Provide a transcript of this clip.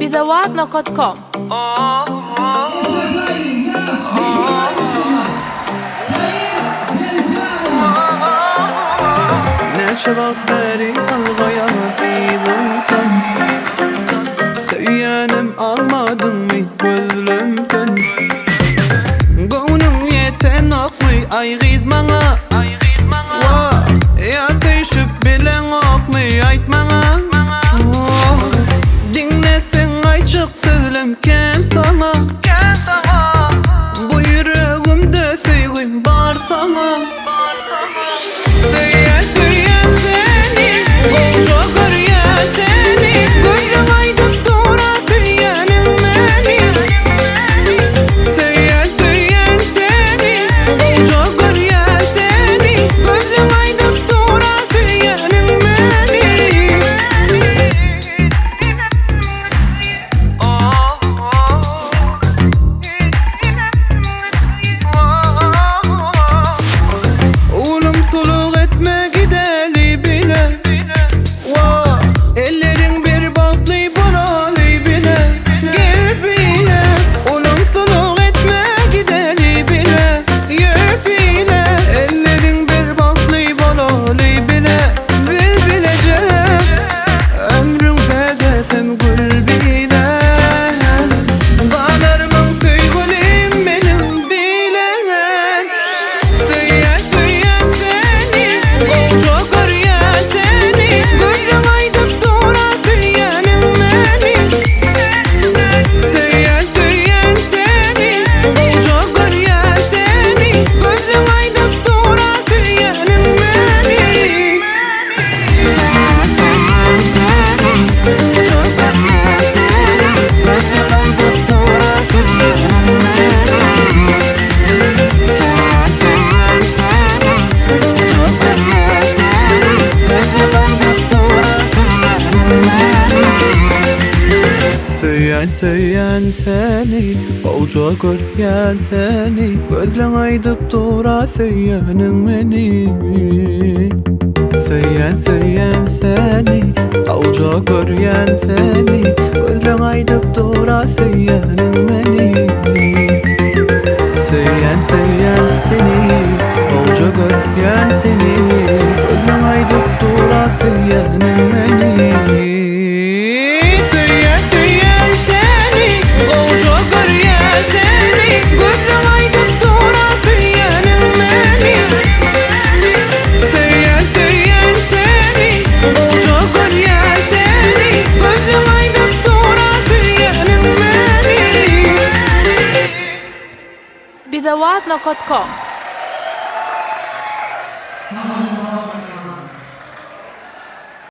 bizawadna.com. نشرب طريق الغيار ظلمتن Söylenim almadım mı gözlümden Gönlüm yeten okmu ay gizmana Ya seçip bilen okmu aytmana Dinlesin ayçık söylemken sana Bu yüreğimde sevgim var sana Söyleyen seni, koca göryen seni Gözlen aydıp dura söylenin beni Söyleyen seni, koca göryen seni Gözlen aydıp dura söylenin beni Söyleyen seni, koca göryen seni Gözlen aydıp dura söylenin beni bizawadna.com.